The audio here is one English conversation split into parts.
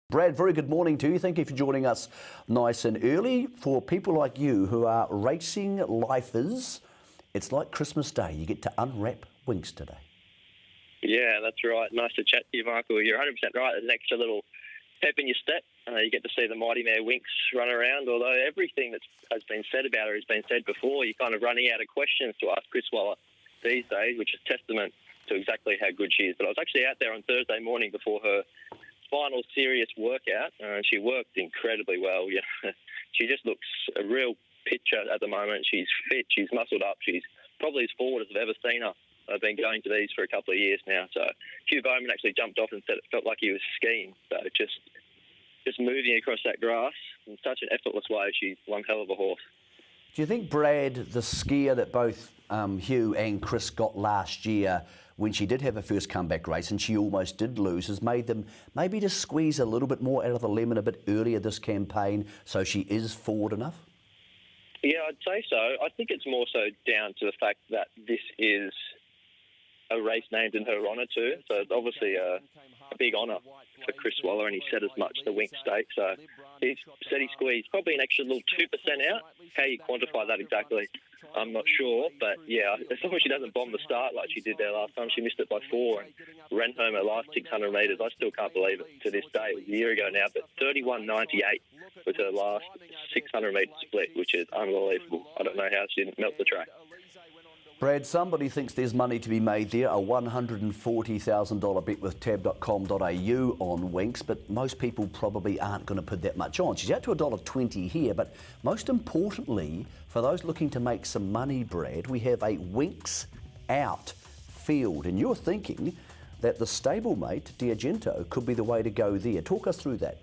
Brad, very good morning to you. Thank you for joining us nice and early. For people like you who are racing lifers, it's like Christmas Day. You get to unwrap Winx today. Yeah, that's right. Nice to chat to you, Michael. You're 100% right. There's an extra little pep in your step. You get to see the mighty mare Winx run around. Although everything that has been said about her has been said before, you're kind of running out of questions to ask Chris Waller these days, which is testament to exactly how good she is. But I was actually out there on Thursday morning before her final serious workout, and she worked incredibly well. Yeah, she just looks a real picture at the moment. She's fit, she's muscled up, she's probably as forward as I've ever seen her. I've been going to these for a couple of years now. So Hugh Bowman actually jumped off and said it felt like he was skiing. So just moving across that grass in such an effortless way. She's one hell of a horse. Do you think, Brad, the scare that both Hugh and Chris got last year when she did have her first comeback race and she almost did lose has made them maybe just squeeze a little bit more out of the lemon a bit earlier this campaign so she is forward enough? Yeah, I'd say so. I think it's more so down to the fact that this is a race named in her honour too. So it's obviously a big honour for Chris Waller, and he said as much the Winx Stakes. So he said he squeezed probably an extra little 2% out. How you quantify that exactly, I'm not sure. But yeah, as long as she doesn't bomb the start like she did there last time, she missed it by 4 and ran home her last 600 metres. I still can't believe it to this day. It was a year ago now, but 31.98 was her last 600 metre split, which is unbelievable. I don't know how she didn't melt the track. Brad, somebody thinks there's money to be made there, a $140,000 bet with tab.com.au on Winx, but most people probably aren't going to put that much on. She's out to $1.20 here, but most importantly, for those looking to make some money, Brad, we have a Winx out field, and you're thinking that the stablemate, D'Argento, could be the way to go there. Talk us through that.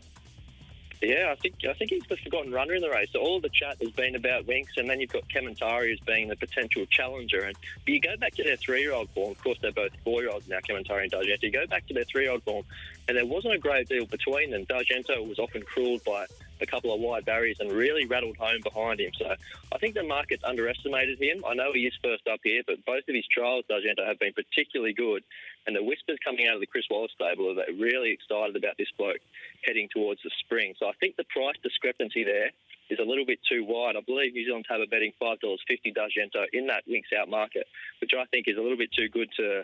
Yeah, I think he's the forgotten runner in the race. So all the chat has been about Winx, and then you've got Kementari as being the potential challenger. And you go back to their 3-year-old form. Of course, they're both 4-year-olds now, Kementari and D'Argento. You go back to their 3-year-old form, and there wasn't a great deal between them. D'Argento was often cruelled by a couple of wide barriers and really rattled home behind him. So I think the market's underestimated him. I know he is first up here, but both of his trials, D'Argento, have been particularly good. And the whispers coming out of the Chris Waller stable are they're really excited about this bloke heading towards the spring. So I think the price discrepancy there is a little bit too wide. I believe New Zealand have a betting $5.50 D'Argento in that Winx out market, which I think is a little bit too good to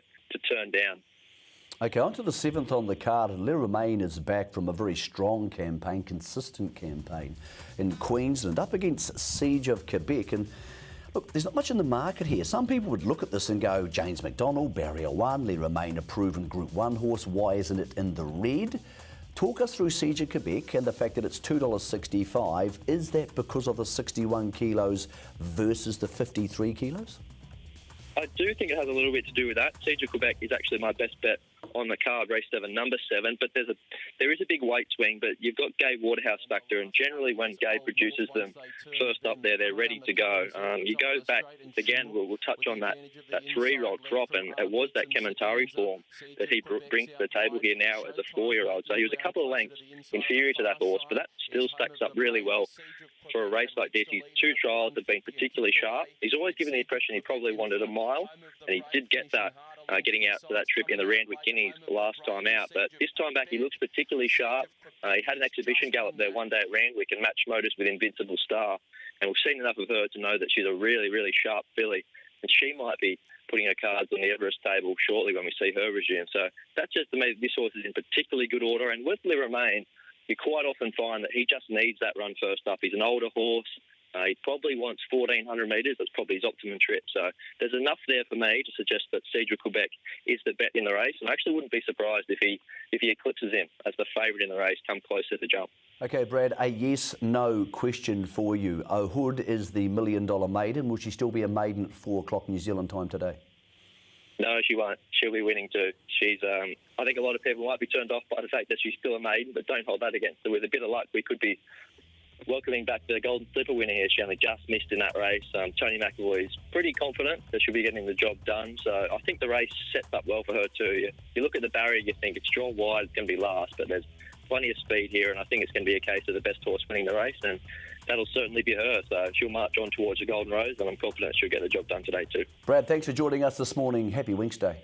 turn down. Okay, on to the 7th on the card. Le Romain is back from a very strong campaign, consistent campaign in Queensland, up against Siege of Quebec. And look, there's not much in the market here. Some people would look at this and go, James McDonald, Barrier 1, Le Romain, a proven Group 1 horse. Why isn't it in the red? Talk us through Siege of Quebec and the fact that it's $2.65. Is that because of the 61 kilos versus the 53 kilos? I do think it has a little bit to do with that. Siege of Quebec is actually my best bet on the card, race 7, number 7, but there is a big weight swing, but you've got Gabe Waterhouse factor, and generally when Gabe produces them first up there, they're ready to go. You go back, again, we'll touch on that 3-year-old crop, and it was that Kementari form that he brings to the table here now as a 4-year-old. So he was a couple of lengths inferior to that horse, but that still stacks up really well for a race like this. His 2 trials have been particularly sharp. He's always given the impression he probably wanted a mile, and he did get that getting out to that trip in the Randwick Guineas last time out. But this time back, he looks particularly sharp. He had an exhibition gallop there one day at Randwick and matched motors with Invincible Star. And we've seen enough of her to know that she's a really, really sharp filly. And she might be putting her cards on the Everest table shortly when we see her resume. So that's just to me, this horse is in particularly good order. And with Le Romain, you quite often find that he just needs that run first up. He's an older horse. He probably wants 1,400 metres. That's probably his optimum trip. So there's enough there for me to suggest that Siege of Quebec is the bet in the race. And I actually wouldn't be surprised if he eclipses him as the favourite in the race come closer to jump. Okay, Brad, a yes-no question for you. O'Hood is the $1 million maiden. Will she still be a maiden at 4 o'clock New Zealand time today? No, she won't. She'll be winning too. She's. I think a lot of people might be turned off by the fact that she's still a maiden, but don't hold that against her. With a bit of luck, we could be welcoming back the Golden Slipper winning here. She only just missed in that race. Tony McAvoy is pretty confident that she'll be getting the job done. So I think the race sets up well for her too. You look at the barrier, you think it's drawn wide, it's going to be last, but there's plenty of speed here, and I think it's going to be a case of the best horse winning the race, and that'll certainly be her. So she'll march on towards the Golden Rose, and I'm confident she'll get the job done today too. Brad, thanks for joining us this morning. Happy Winx Day.